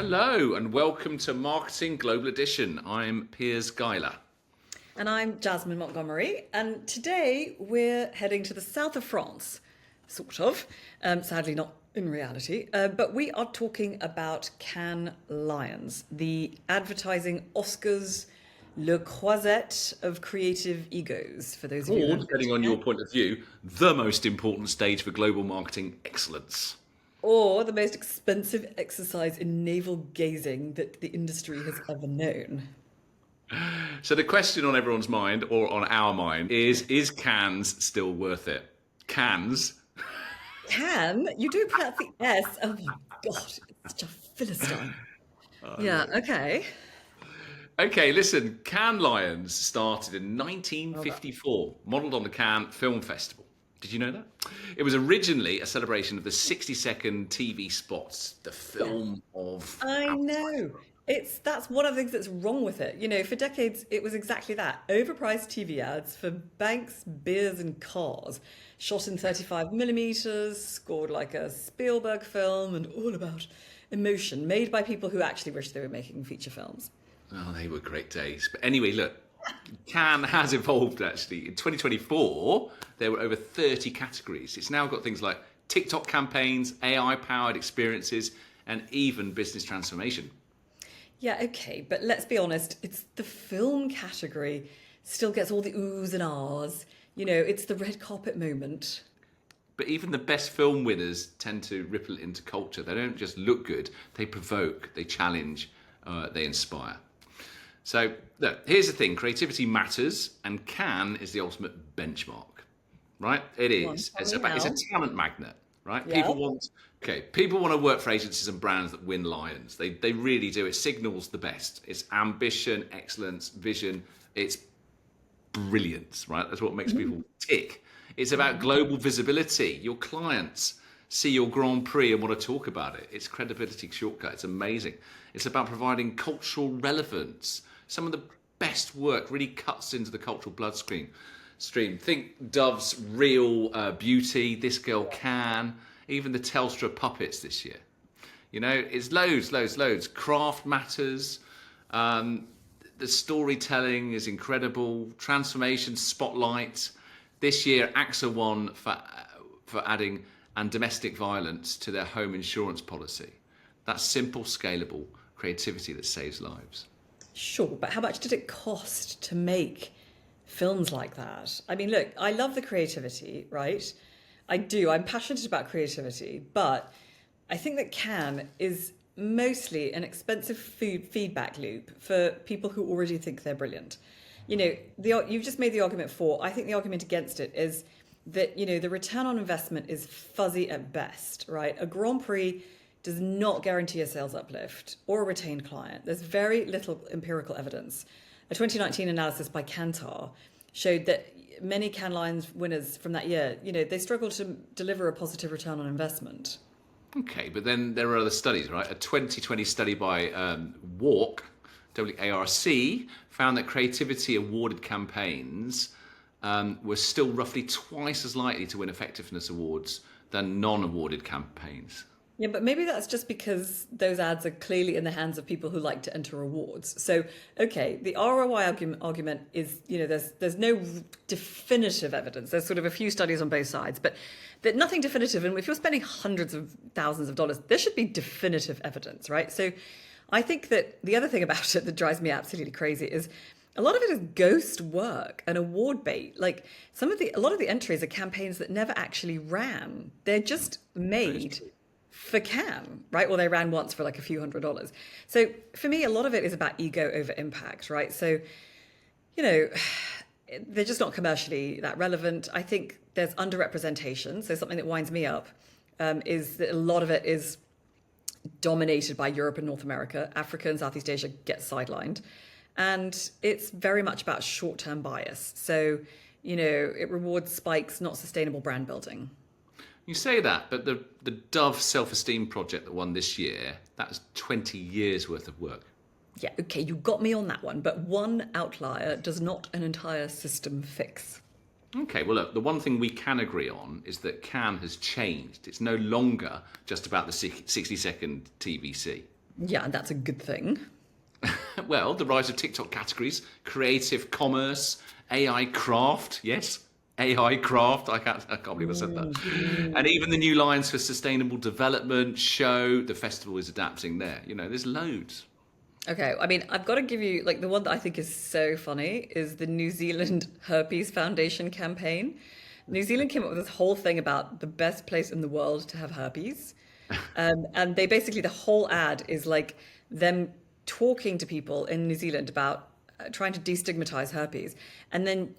Hello and welcome to Marketing Global Edition. I'm Piers ༬🻻. And I'm Jasmine Montgomery, and today we're heading to the south of France, sort of, sadly not in reality, but we are talking about Cannes Lions, the advertising Oscars, 𝐻𝐽𝐻𝐻𝐻𝐻 of creative egos, for those of you Or, who depending on your point of view, the most important stage for global marketing excellence. or the most expensive exercise in navel gazing that the industry has ever known. So the question on everyone's mind, or on our mind, is Cannes still worth it? Cannes? Can? You do pronounce the S. Oh my God, it's such a philistine. Yeah, okay. Okay, listen, Cannes Lions started in 1954, modelled on the Cannes Film Festival. Did you know that? It was originally a celebration of the 60-second TV spots, the film of... I know. That's one of the things that's wrong with it. You know, for decades, it was exactly that. Overpriced TV ads for banks, beers, and cars. Shot in 35 millimeters, scored like a Spielberg film, and all about emotion, made by people who actually wish they were making feature films. Oh, they were great days. But anyway, look, Cannes has evolved, actually. In 2024, there were over 30 categories. It's now got things like TikTok campaigns, AI-powered experiences, and even business transformation. Yeah, okay, but let's be honest, it's the film category still gets all the oohs and ahs. You know, it's the red carpet moment. But even the best film winners tend to ripple into culture. They don't just look good, they provoke, they challenge, they inspire. So, look, here's the thing. Creativity matters, and Cannes is the ultimate benchmark, right? It is. It's a talent magnet, right? Yeah. People want to work for agencies and brands that win lions. They really do. It signals the best. It's ambition, excellence, vision. It's brilliance, right? That's what makes people tick. It's about global visibility. Your clients see your Grand Prix and want to talk about it. It's credibility shortcut. It's amazing. It's about providing cultural relevance. Some of the best work really cuts into the cultural bloodstream. Think Dove's Real Beauty, This Girl Can, even the Telstra puppets this year. You know, it's loads. Craft matters. The storytelling is incredible. Transformation spotlight. This year, AXA won for adding and domestic violence to their home insurance policy. That's simple, scalable creativity that saves lives. Sure, but how much did it cost to make films like that? I mean, look, I love the creativity, right? I do. I'm passionate about creativity, but I think that Cannes is mostly an expensive feedback loop for people who already think they're brilliant. You know, you've just made the argument for. I think the argument against it is that, you know, the return on investment is fuzzy at best, right? A Grand Prix does not guarantee a sales uplift or a retained client. There's very little empirical evidence. A 2019 analysis by Kantar showed that many Cannes Lions winners from that year, you know, they struggled to deliver a positive return on investment. Okay, but then there are other studies, right? A 2020 study by WARC, W-A-R-C, found that creativity awarded campaigns were still roughly twice as likely to win effectiveness awards than non-awarded campaigns. Yeah, but maybe that's just because those ads are clearly in the hands of people who like to enter awards. So, okay, the ROI argument is, you know, there's no definitive evidence. There's sort of a few studies on both sides, but nothing definitive. And if you're spending hundreds of thousands of dollars, there should be definitive evidence, right? So I think that the other thing about it that drives me absolutely crazy is a lot of it is ghost work and award bait. Like a lot of the entries are campaigns that never actually ran. They're just made for Cannes, right? Well, they ran once for like a few $100s. So for me, a lot of it is about ego over impact, right? So, you know, they're just not commercially that relevant. I think there's underrepresentation. So something that winds me up is that a lot of it is dominated by Europe and North America. Africa and Southeast Asia get sidelined. And it's very much about short-term bias. So, you know, it rewards spikes, not sustainable brand building. You say that, but the Dove Self-Esteem project that won this year, that was 20 years worth of work. Yeah, okay, you got me on that one, but one outlier does not an entire system fix. Okay, well, look, the one thing we can agree on is that Cannes has changed. It's no longer just about the 60-second TVC. Yeah, and that's a good thing. Well, the rise of TikTok categories, creative commerce, AI craft. Yes, AI craft. I can't believe I said that. And even the new lines for sustainable development show the festival is adapting there. You know, there's loads. Okay, I mean, I've got to give you, like, the one that I think is so funny is the New Zealand Herpes Foundation campaign. New Zealand came up with this whole thing about the best place in the world to have herpes. And they basically, the whole ad is like them talking to people in New Zealand about trying to destigmatize herpes and then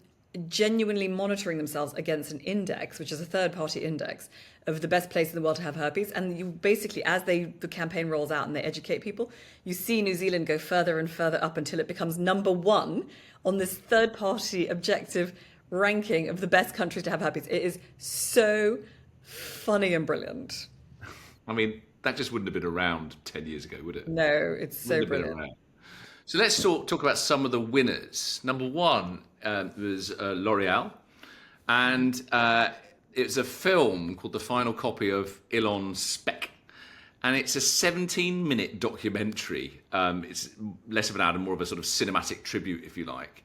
genuinely monitoring themselves against an index, which is a third party index of the best place in the world to have herpes. And you basically, as the campaign rolls out and they educate people, you see New Zealand go further and further up until it becomes number one on this third party objective ranking of the best countries to have herpes. It is so funny and brilliant. I mean, that just wouldn't have been around 10 years ago, would it? No, it's so Wouldn't have been brilliant. around. So let's talk about some of the winners. Number one was L'Oreal, and it's a film called The Final Copy of Elon Spec, and it's a 17-minute documentary. It's less of an ad and more of a sort of cinematic tribute, if you like,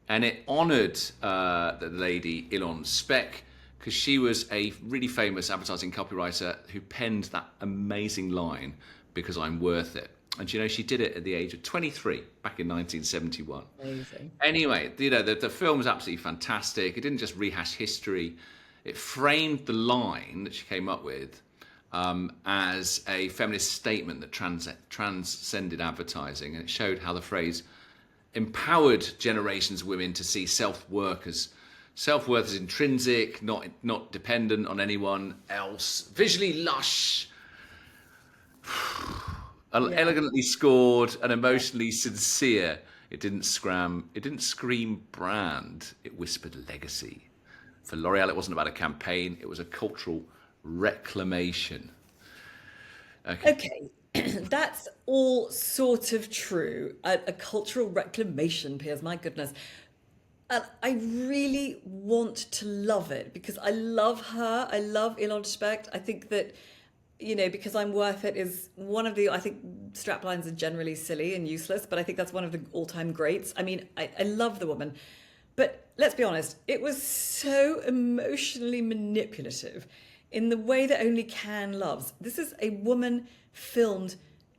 and it honoured the lady Elon Spec because she was a really famous advertising copywriter who penned that amazing line, "Because I'm worth it." And you know, she did it at the age of 23 back in 1971. Amazing. Anyway, you know, the film was absolutely fantastic. It didn't just rehash history. It framed the line that she came up with as a feminist statement that transcended advertising. And it showed how the phrase empowered generations of women to see self-worth as intrinsic, not dependent on anyone else. Visually lush, elegantly scored, and emotionally sincere. It didn't scream brand. It whispered legacy. For L'Oreal, it wasn't about a campaign. It was a cultural reclamation. Okay, that's all sort of true. A cultural reclamation, Piers, my goodness. And I really want to love it because I love her. I love Elon Specht. I think that, you know, because I'm worth it is one of the, I think straplines are generally silly and useless, but I think that's one of the all-time greats. I mean, I love the woman. But let's be honest, it was so emotionally manipulative in the way that only Can loves. This is a woman filmed,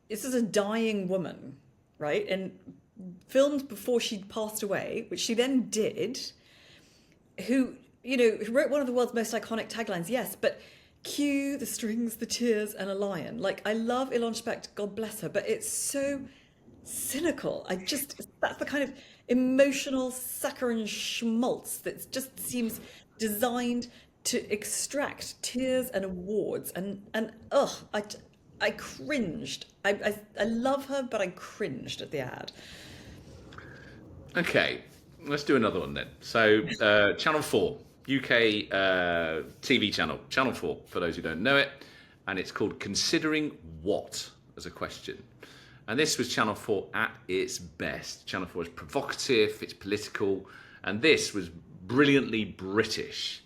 this is a dying woman, right? And filmed before she'd passed away, which she then did, who, you know, who wrote one of the world's most iconic taglines, yes, but cue the strings, the tears, and a lion. Like, I love Elon Specht, God bless her, but it's so cynical. That's the kind of emotional saccharine schmaltz that just seems designed to extract tears and awards. And I cringed. I love her, but I cringed at the ad. Okay, let's do another one then. So, Channel 4, UK TV channel, Channel 4, for those who don't know it, and it's called Considering What as a question. And this was Channel 4 at its best. Channel 4 is provocative, it's political, and this was brilliantly British.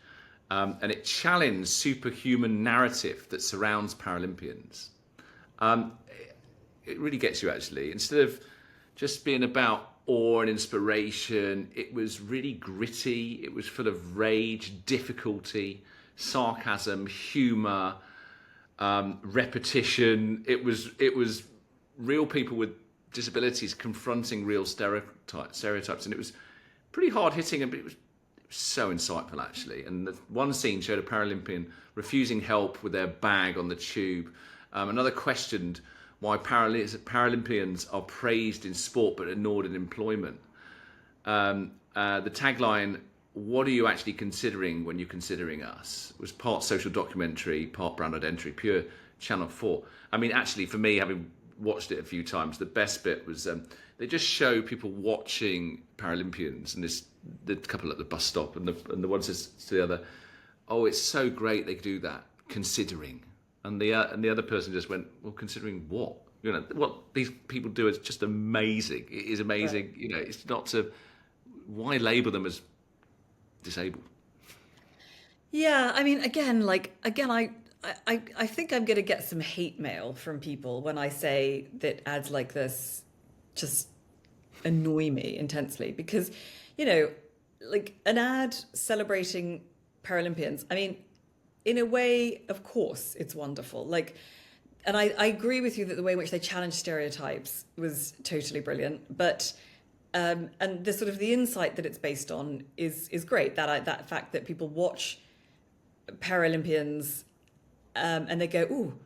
And it challenged superhuman narrative that surrounds Paralympians. It really gets you, actually. Instead of just being about awe and inspiration, it was really gritty. It was full of rage, difficulty, sarcasm, humour, repetition. It was real people with disabilities confronting real stereotypes, and it was pretty hard hitting, but it was so insightful, actually. And the one scene showed a Paralympian refusing help with their bag on the tube. Another questioned why Paralympians are praised in sport but ignored in employment. The tagline, "What are you actually considering when you're considering us?" was part social documentary, part brand identity, pure Channel 4. I mean, actually, for me, having watched it a few times, the best bit was they just show people watching Paralympians, and the couple at the bus stop, and the one says to the other, "Oh, it's so great they do that, considering." And the other person just went, "Well, considering what? You know, what these people do is just amazing. It is amazing. Right. You know, it's not to, why label them as disabled?" Yeah, I mean, again, I I think I'm going to get some hate mail from people when I say that ads like this just annoy me intensely because, like an ad celebrating Paralympians. I mean, in a way, of course, it's wonderful. Like, and I agree with you that the way in which they challenged stereotypes was totally brilliant. But and the sort of the insight that it's based on is great. That fact that people watch Paralympians and they go, "Ooh,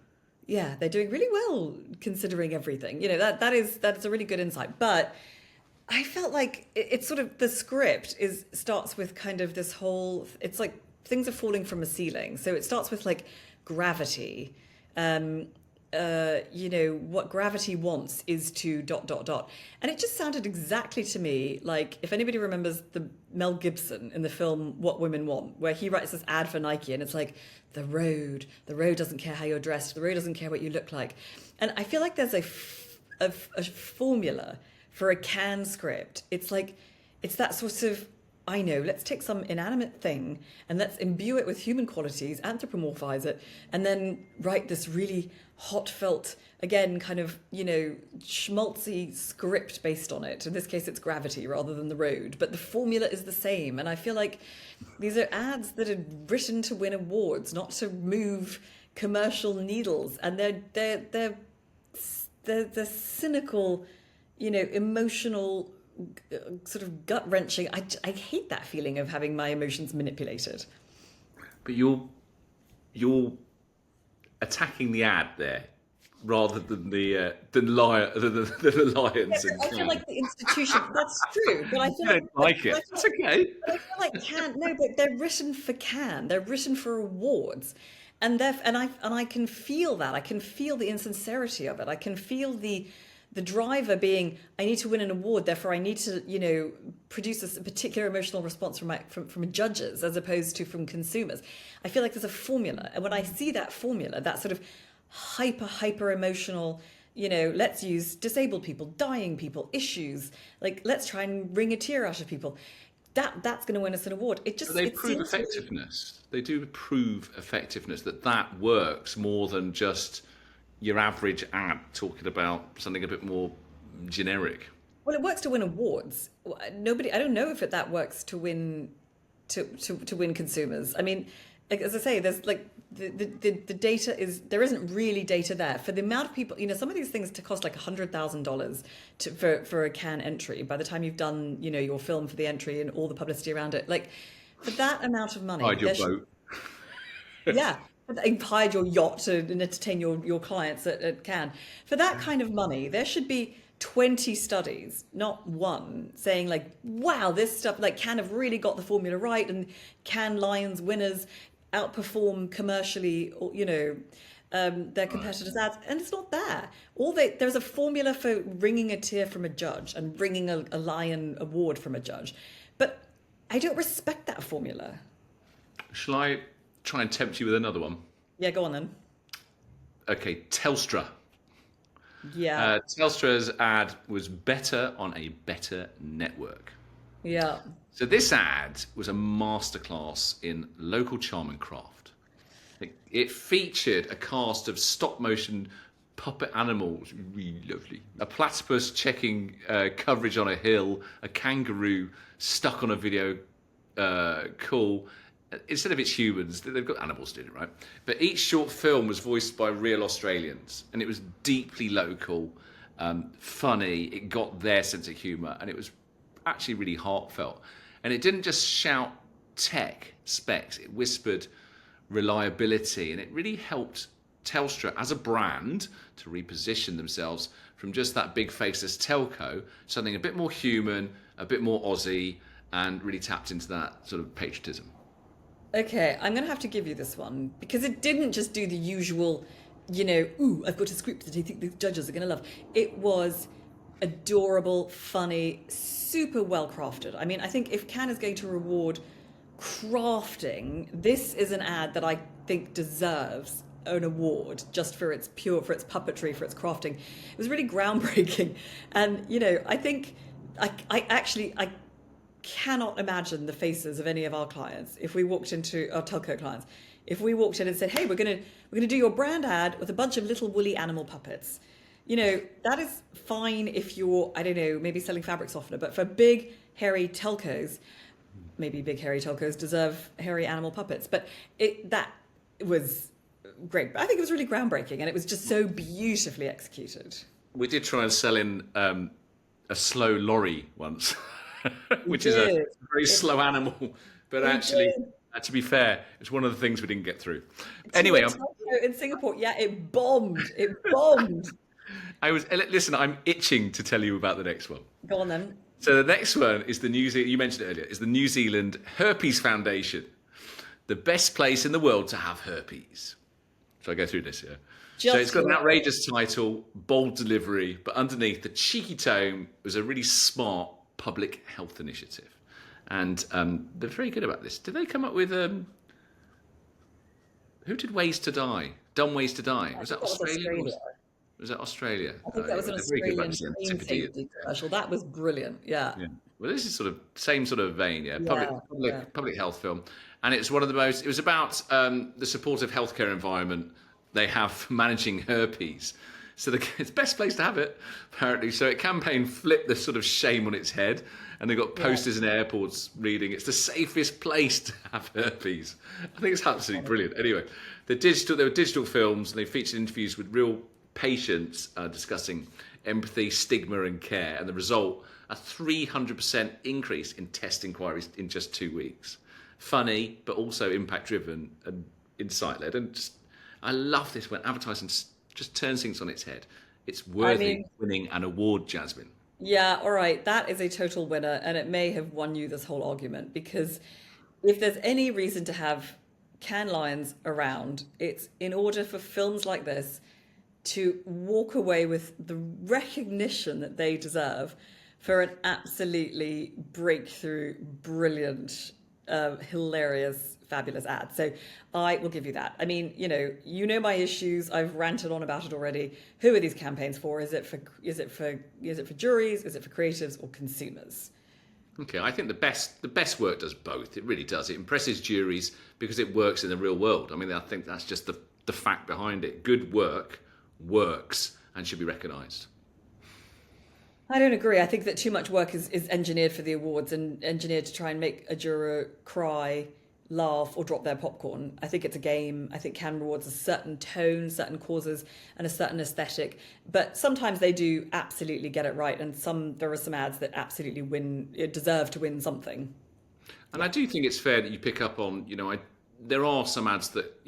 yeah, they're doing really well considering everything." That's a really good insight. But I felt like it's sort of the script starts with kind of this whole. It's like things are falling from a ceiling. So it starts with like gravity. What gravity wants is to ... And it just sounded exactly to me like, if anybody remembers the Mel Gibson in the film What Women Want, where he writes this ad for Nike and it's like, the road doesn't care how you're dressed, the road doesn't care what you look like. And I feel like there's a formula for a Cannes script. It's like, it's that sort of, let's take some inanimate thing and let's imbue it with human qualities, anthropomorphize it, and then write this really heartfelt, again, kind of, schmaltzy script based on it. In this case, it's gravity rather than the road, but the formula is the same. And I feel like these are ads that are written to win awards, not to move commercial needles. And they're cynical, emotional, sort of gut-wrenching. I hate that feeling of having my emotions manipulated. But you're attacking the ad there rather than the lions. Yeah, I feel like the institution. That's true, but I feel like it. That's okay. But I feel like Cannes. No, but they're written for Cannes. They're written for awards, and I can feel that. I can feel the insincerity of it. I can feel the driver being, I need to win an award, therefore I need to, produce a particular emotional response from judges as opposed to from consumers. I feel like there's a formula. And when I see that formula, that sort of hyper emotional, let's use disabled people, dying people, issues, like let's try and wring a tear out of people. That's going to win us an award. They prove effectiveness. They do prove effectiveness, that works more than just your average ad talking about something a bit more generic. Well, it works to win awards. I don't know if that works to win consumers. I mean, as I say, there's like the data there isn't really data there for the amount of people. Some of these things to cost like $100,000 for a Cannes entry. By the time you've done your film for the entry and all the publicity around it, like for that amount of money, hide your boat. Yeah. You've hired your yacht to entertain your clients at Cannes. For that kind of money, there should be 20 studies, not one, saying like, wow, this stuff, like Cannes have really got the formula right, and Cannes Lions winners outperform commercially, their competitors' ads, and it's not there. There's a formula for wringing a tear from a judge and wringing a Lion award from a judge, but I don't respect that formula. Shall I try and tempt you with another one? Yeah, go on then. Okay, Telstra. Yeah. Telstra's ad was better on a better network. Yeah. So this ad was a masterclass in local charm and craft. It featured a cast of stop motion puppet animals, really lovely. A platypus checking coverage on a hill, a kangaroo stuck on a video call. Instead of it's humans, they've got animals doing it, right? But each short film was voiced by real Australians, and it was deeply local, funny. It got their sense of humour, and it was actually really heartfelt. And it didn't just shout tech specs; it whispered reliability, and it really helped Telstra as a brand to reposition themselves from just that big faceless telco, something a bit more human, a bit more Aussie, and really tapped into that sort of patriotism. Okay, I'm going to have to give you this one because it didn't just do the usual, I've got a script that I think the judges are going to love. It was adorable, funny, super well crafted. I mean, I think if Cannes is going to reward crafting, this is an ad that I think deserves an award just for its puppetry, for its crafting. It was really groundbreaking. And, I think I cannot imagine the faces of any of our clients if we walked into our telco clients. if we walked in and said, hey, we're gonna do your brand ad with a bunch of little woolly animal puppets. You know, that is fine if you're, I don't know, maybe selling fabric softener, but for big, hairy telcos, maybe big, hairy telcos deserve hairy animal puppets. But that was great. I think it was really groundbreaking, and it was just so beautifully executed. We did try and sell in a slow lorry once, which is a very slow animal. But actually, to be fair, it's one of the things we didn't get through. Anyway, in Singapore, yeah, it bombed. It bombed. Listen, I'm itching to tell you about the next one. Go on then. So the next one is you mentioned it earlier, is the New Zealand Herpes Foundation. The best place in the world to have herpes. So I go through this, yeah? So it's got an outrageous title, bold delivery, but underneath the cheeky tone was a really smart public health initiative. And they're very good about this. Did they come up with... who did Ways to Die? Dumb Ways to Die? Was that Australia? Was that Australia? I think that was an Australian screen safety commercial. That was brilliant, yeah. Well, this is sort of same sort of vein, yeah. Public health film. And it's one of the most... It was about the supportive healthcare environment they have for managing herpes. So it's the best place to have it, apparently. So it campaign flipped the sort of shame on its head, and they got posters in airports reading, it's the safest place to have herpes. I think it's absolutely brilliant. Anyway, there were digital films, and they featured interviews with real patients discussing empathy, stigma, and care. And the result, a 300% increase in test inquiries in just 2 weeks. Funny, but also impact-driven and insight-led. And I love this when advertising just turns things on its head. It's worthy winning an award, Jasmine. Yeah, all right. That is a total winner, and it may have won you this whole argument, because if there's any reason to have Cannes Lions around, it's in order for films like this to walk away with the recognition that they deserve for an absolutely breakthrough, brilliant, hilarious, fabulous ad. So I will give you that. I mean, you know my issues. I've ranted on about it already. Who are these campaigns for? Is it for juries? Is it for creatives or consumers? Okay, I think the best work does both. It really does. It impresses juries because it works in the real world. I mean, I think that's just the fact behind it. Good work works and should be recognised. I don't agree. I think that too much work is engineered for the awards and engineered to try and make a juror cry, laugh, or drop their popcorn. I think it's a game. I think Cannes rewards a certain tone, certain causes, and a certain aesthetic. But sometimes they do absolutely get it right, and there are some ads that absolutely deserve to win something. And I do think it's fair that you pick up on, there are some ads that,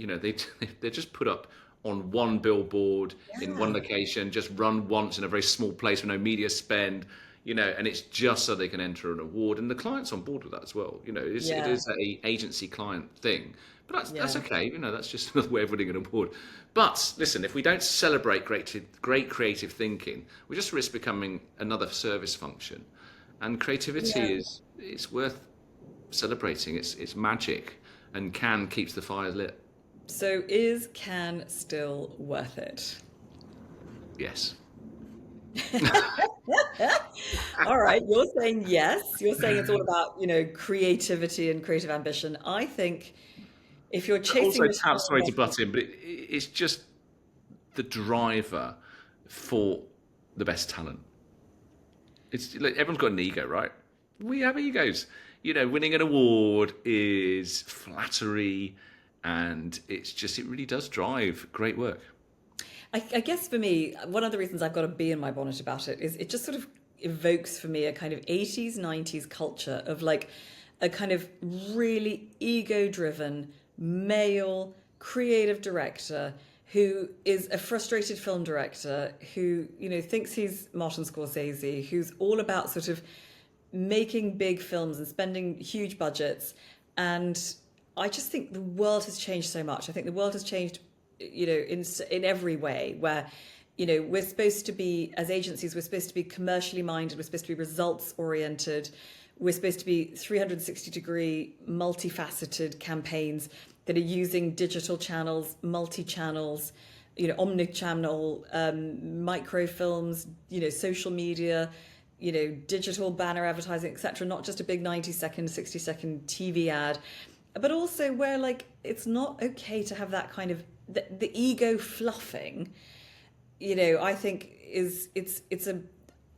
they're just put up on one billboard in one location, just run once in a very small place with no media spend, and it's just so they can enter an award. And the client's on board with that as well. It is a agency client thing. But that's okay. That's just another way of winning an award. But listen, if we don't celebrate great creative thinking, we just risk becoming another service function. And creativity is worth celebrating. It's magic, and Cannes keeps the fire lit. So is Cannes still worth it? Yes. All right, you're saying yes. You're saying it's all about, creativity and creative ambition. I think if you're chasing... Also, sorry to butt in, but it's just the driver for the best talent. It's like everyone's got an ego, right? We have egos. Winning an award is flattery, and it really does drive great work. I guess for me, one of the reasons I've got a bee in my bonnet about it is it just sort of evokes for me a kind of 80s, 90s culture of like a kind of really ego-driven male creative director who is a frustrated film director who, thinks he's Martin Scorsese, who's all about sort of making big films and spending huge budgets. And I just think the world has changed so much. I think the world has changed, in every way, where, we're supposed to be, as agencies, we're supposed to be commercially minded, we're supposed to be results oriented, we're supposed to be 360-degree, multifaceted campaigns that are using digital channels, multi-channels, omni-channel, microfilms, social media, digital banner advertising, etc. Not just a big 90-second, 60-second TV ad. but also where like it's not okay to have that kind of the ego fluffing. I think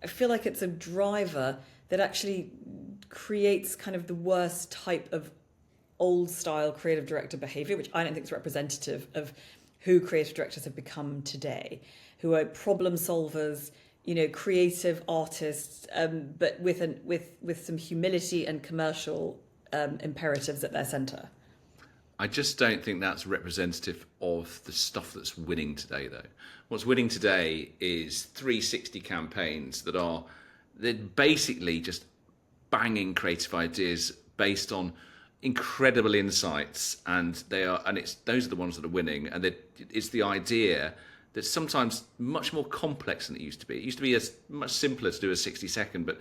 I feel like it's a driver that actually creates kind of the worst type of old style creative director behavior, which I don't think is representative of who creative directors have become today, who are problem solvers, creative artists, but with some humility and commercial imperatives at their centre. I just don't think that's representative of the stuff that's winning today, though. What's winning today is 360 campaigns they're basically just banging creative ideas based on incredible insights, and those are the ones that are winning. And it's the idea that's sometimes much more complex than it used to be. It used to be much simpler to do a 60-second, but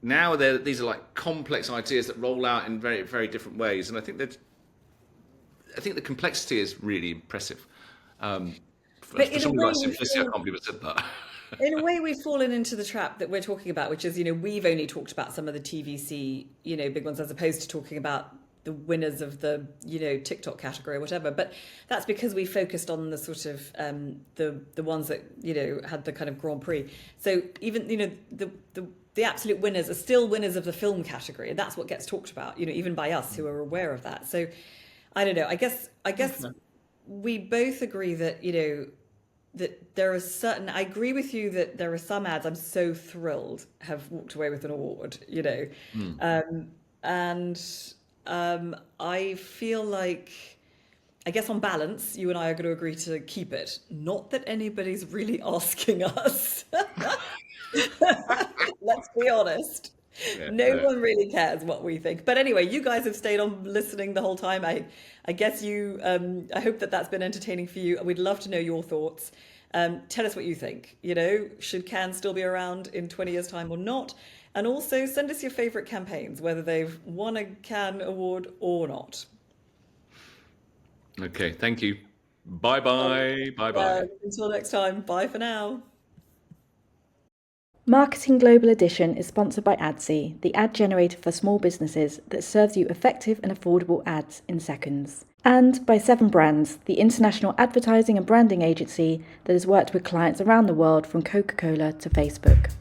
now these are like complex ideas that roll out in very, very different ways. And I think the complexity is really impressive. For something like simplicity, I can't believe I said that. In a way, we've fallen into the trap that we're talking about, which is, we've only talked about some of the TVC, big ones, as opposed to talking about the winners of the, TikTok category or whatever. But that's because we focused on the sort of the ones that, had the kind of Grand Prix. So even, the absolute winners are still winners of the film category. And that's what gets talked about, even by us who are aware of that. So I don't know. I guess we both agree that, that there are certain, I agree with you that there are some ads I'm so thrilled have walked away with an award, and I feel like, I guess on balance, you and I are going to agree to keep it. Not that anybody's really asking us. Let's be honest. No one really cares what we think. But anyway, you guys have stayed on listening the whole time. I guess I hope that's been entertaining for you. We'd love to know your thoughts. Tell us what you think. Should Cannes still be around in 20 years' time or not? And also send us your favourite campaigns, whether they've won a Cannes award or not. Okay, thank you. Bye-bye. Bye-bye. Until next time, bye for now. Marketing Global Edition is sponsored by Adsy, the ad generator for small businesses that serves you effective and affordable ads in seconds. And by 7 Brands, the international advertising and branding agency that has worked with clients around the world from Coca-Cola to Facebook.